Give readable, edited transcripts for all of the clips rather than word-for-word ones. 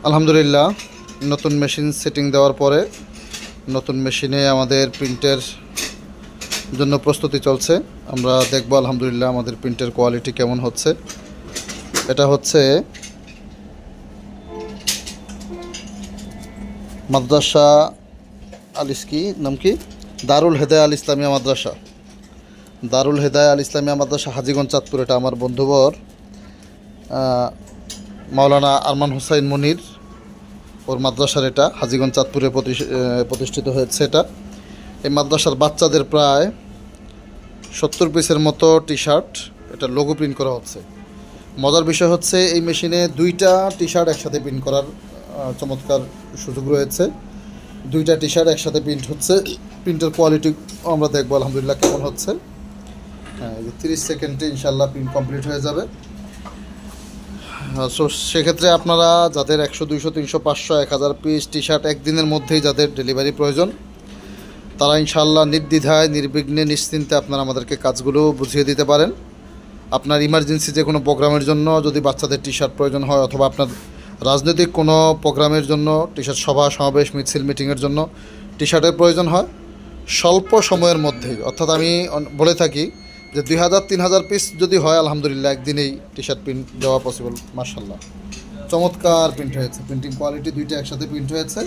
আলহামদুলিল্লাহ নতুন machine setting দেওয়ার পরে নতুন মেশিনে আমাদের প্রিন্টের জন্য প্রস্তুতি চলছে। আমরা দেখব আলহামদুলিল্লাহ আমাদের প্রিন্টের কোয়ালিটি কেমন হচ্ছে। এটা হচ্ছে মাদ্রাসা আলিস্কি নাম কি দারুল হেদায়া আল ইসলামিয়া মাদ্রাসা, দারুল হেদায়া আল ইসলামিয়া মাদ্রাসা হাজীগঞ্জ চাঁদপুর। এটা আমার বন্ধুবর মাওলানা আরমান হুসাইন মনির ওর মাদ্রাসার, এটা হাজীগঞ্জ চাঁদপুরে প্রতিষ্ঠিত হয়েছে। এই মাদ্রাসার বাচ্চাদের প্রায় 70 পিসের মতো টি শার্ট এটা লোগো প্রিন্ট করা হচ্ছে। মজার বিষয় হচ্ছে এই মেশিনে 2টা টি শার্ট একসাথে প্রিন্ট করার চমৎকার সুযোগ রয়েছে। 2টা টি শার্ট একসাথে প্রিন্ট হচ্ছে। প্রিন্টের কোয়ালিটি আমরা দেখবো আলহামদুলিল্লাহ কেমন হচ্ছে। হ্যাঁ, 30 সেকেন্ডে ইনশাল্লাহ প্রিন্ট কমপ্লিট হয়ে যাবে। সো সেক্ষেত্রে আপনারা যাদের 100, 200, 300, 500, 1000 পিস টি শার্ট একদিনের মধ্যেই যাদের ডেলিভারি প্রয়োজন, তারা ইনশাআল্লাহ নির্দ্বিধায় নির্বিঘ্নে নিশ্চিন্তে আপনারা আমাদেরকে কাজগুলো বুঝিয়ে দিতে পারেন। আপনার ইমার্জেন্সি যে কোনো প্রোগ্রামের জন্য যদি বাচ্চাদের টি শার্ট প্রয়োজন হয়, অথবা আপনার রাজনৈতিক কোনো প্রোগ্রামের জন্য টি শার্ট, সভা সমাবেশ মিছিল মিটিংয়ের জন্য টি শার্টের প্রয়োজন হয় স্বল্প সময়ের মধ্যেই, অর্থাৎ আমি বলে থাকি যে 2000-3000 পিস যদি হয় আলহামদুলিল্লাহ একদিনেই টি শার্ট প্রিন্ট দেওয়া পসিবল। মাশাআল্লাহ চমৎকার প্রিন্ট হয়েছে, প্রিন্টিং কোয়ালিটি 2টা একসাথে প্রিন্ট হয়েছে।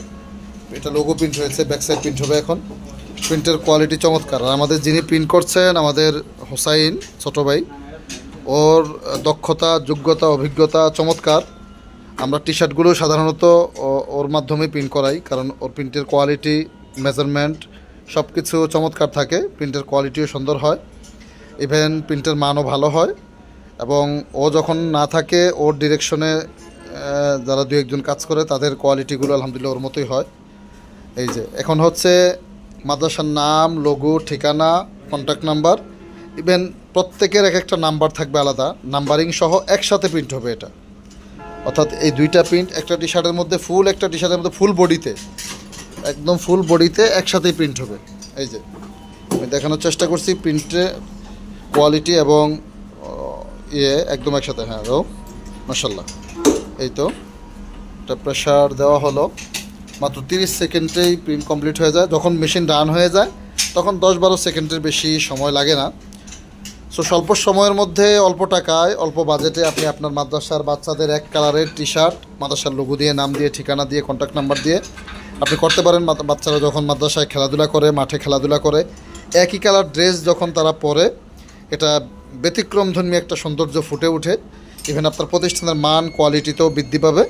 এটা লোগো প্রিন্ট হয়েছে, ব্যাক সাইড প্রিন্ট হবে এখন। প্রিন্টের কোয়ালিটি চমৎকার। আর আমাদের যিনি প্রিন্ট করছেন আমাদের হোসাইন ছোটো ভাই, ওর দক্ষতা, যোগ্যতা, অভিজ্ঞতা চমৎকার। আমরা টি শার্টগুলো সাধারণত ওর মাধ্যমে প্রিন্ট করাই, কারণ ওর প্রিন্টের কোয়ালিটি, মেজারমেন্ট সব কিছু চমৎকার থাকে। প্রিন্টের কোয়ালিটিও সুন্দর হয়, ইভেন প্রিন্টের মানও ভালো হয়। এবং ও যখন না থাকে ওর ডিরেকশনে যারা 2-1 কাজ করে তাদের কোয়ালিটিগুলো আলহামদুলিল্লাহ ওর মতোই হয়। এই যে এখন হচ্ছে মাদ্রাসার নাম, লোগো, ঠিকানা, কন্ট্যাক্ট নাম্বার, ইভেন প্রত্যেকের একটা নাম্বার থাকবে আলাদা, নাম্বারিং সহ একসাথে প্রিন্ট হবে এটা। অর্থাৎ এই 2টা প্রিন্ট একটা টি শার্টের মধ্যে, একটা টি শার্টের মধ্যে ফুল বডিতে, একদম ফুল বডিতে একসাথেই প্রিন্ট হবে। এই যে আমি দেখানোর চেষ্টা করছি প্রিন্টে কোয়ালিটি এবং একদম একসাথে। হ্যাঁ মাশাআল্লাহ, এই তো এটা প্রেশার দেওয়া হলো, মাত্র 30 সেকেন্ডেই প্রিন্ট কমপ্লিট হয়ে যায়। যখন মেশিন রান হয়ে যায় তখন 10-12 সেকেন্ডের বেশি সময় লাগে না। সো স্বল্প সময়ের মধ্যে অল্প টাকায় অল্প বাজেটে আপনি আপনার মাদ্রাসার বাচ্চাদের এক কালারের টি শার্ট মাদ্রাসার লোগো দিয়ে, নাম দিয়ে, ঠিকানা দিয়ে, কন্ট্যাক্ট নাম্বার দিয়ে আপনি করতে পারেন। বাচ্চারা যখন মাদ্রাসায় খেলাধুলা করে, মাঠে খেলাধুলা করে, একই কালার ড্রেস যখন তারা পরে, এটা ব্যতিক্রমধর্মী একটা সৌন্দর্য ফুটে ওঠে। ইভেন আপনার প্রতিষ্ঠানের মান, কোয়ালিটিতেও বৃদ্ধি পাবে,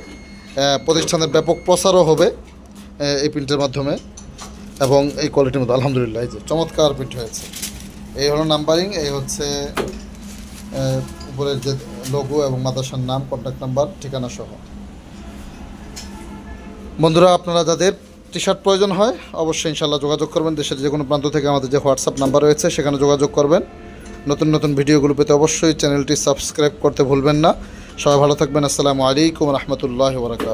প্রতিষ্ঠানের ব্যাপক প্রচারও হবে এই প্রিন্টের মাধ্যমে এবং এই কোয়ালিটির মধ্যে। আলহামদুলিল্লাহ এই যে চমৎকার প্রিন্ট হয়েছে। এই হলো নাম্বারিং, এই হচ্ছে উপরের যে লোগো এবং মাদ্রাসার নাম, কন্ট্যাক্ট নাম্বার, ঠিকানা সহ। বন্ধুরা, আপনারা যাদের টি শার্ট প্রয়োজন হয় অবশ্যই ইনশাআল্লাহ যোগাযোগ করবেন। দেশের যে কোনো প্রান্ত থেকে আমাদের যে হোয়াটসঅ্যাপ নাম্বার রয়েছে সেখানে যোগাযোগ করবেন। নতুন নতুন ভিডিওগুলো পেতে অবশ্যই চ্যানেলটি সাবস্ক্রাইব করতে ভুলবেন না। সবাই ভালো থাকবেন। আসসালামু আলাইকুম রহমতুল্লাহি ওয়া বারাকাতুহু।